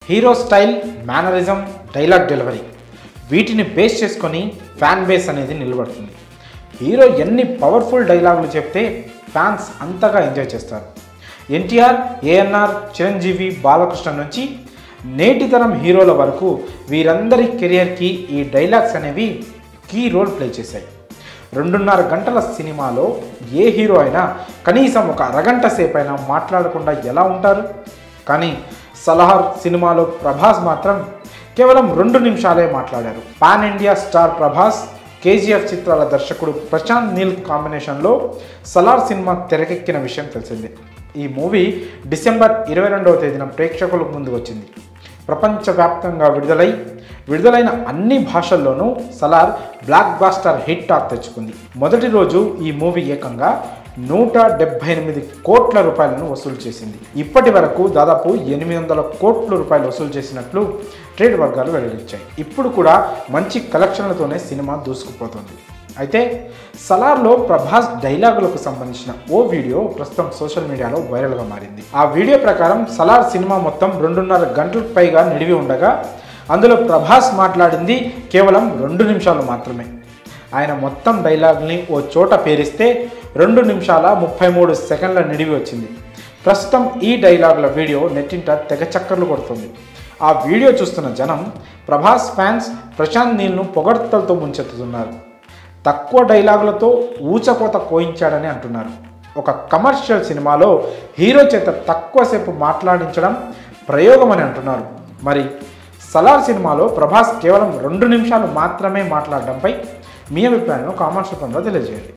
Hero style, mannerism, dialogue delivery వీటిని base చేసుకొని fan base అనేది నిలబడుతుంది. హీరో ఎన్ని పవర్ఫుల్ డైలాగులు చెప్తే ఫ్యాన్స్ అంతగా ఎంజాయ్ చేస్తారు. ఎన్టీఆర్, ఏఎన్ఆర్, చిరంజీవి, బాలకృష్ణ నుంచి నేటి తరం హీరోల వరకు వీరందరి కెరియర్కి ఈ డైలాగ్స్ అనేవి కీ రోల్ ప్లే చేశాయి. 2.5 గంటల సినిమాలో ఏ హీరో అయినా కనీసం ఒక అరగంట సేపు అయినా మాట్లాడకుండా ఎలా ఉంటారు? కానీ సలార్ సినిమాలో ప్రభాస్ మాత్రం కేవలం 2 నిమిషాలే మాట్లాడారు. Pan India star Prabhas, KGF చిత్రాల దర్శకుడు ప్రశాంత్ నీల్ కాంబినేషన్లో సలార్ సినిమా తెరకెక్కిన విషయం తెలిసిందే. ఈ మూవీ డిసెంబర్ 22వ తేదీన ప్రేక్షకుల ముందు వచ్చింది. ప్రపంచవ్యాప్తంగా విడుదలైన అన్ని భాషల్లోనూ Salaar blockbuster hit talk తెచ్చుకుంది. మొదటి రోజు ఈ మూవీ ఏకంగా 178 కోట్ల రూపాయలను వసూలు చేసింది. ఇప్పటి వరకు దాదాపు 800 కోట్ల రూపాయలు వసూలు చేసినట్లు ట్రేడ్ వర్గాలు వెల్లడించాయి. ఇప్పుడు కూడా మంచి కలెక్షన్లతోనే సినిమా దూసుకుపోతుంది. అయితే సలార్లో ప్రభాస్ డైలాగులకు సంబంధించిన ఓ వీడియో ప్రస్తుతం సోషల్ మీడియాలో వైరల్గా మారింది. ఆ వీడియో ప్రకారం సలార్ సినిమా మొత్తం 2.5 గంటలకు పైగా నిడివి ఉండగా అందులో ప్రభాస్ మాట్లాడింది కేవలం 2 నిమిషాలు మాత్రమే. ఆయన మొత్తం డైలాగ్ని ఓ చోట పేరిస్తే 2 నిమిషాల 33 సెకండ్ల నిడివి వచ్చింది. ప్రస్తుతం ఈ డైలాగుల వీడియో నెట్టింట తెగ చక్కర్లు కొడుతుంది. ఆ వీడియో చూస్తున్న జనం ప్రభాస్ ఫ్యాన్స్ ప్రశాంత్ నీల్ను పొగడ్తలతో ముంచెత్తుతున్నారు. తక్కువ డైలాగులతో ఊచకోత కోయించాడని అంటున్నారు. ఒక కమర్షియల్ సినిమాలో హీరో చేత తక్కువసేపు మాట్లాడించడం ప్రయోగం అని అంటున్నారు. మరి సలార్ సినిమాలో ప్రభాస్ కేవలం 2 నిమిషాలు మాత్రమే మాట్లాడడంపై మీ అభిప్రాయాలను కామెంట్స్ రూపంలో తెలియజేయండి.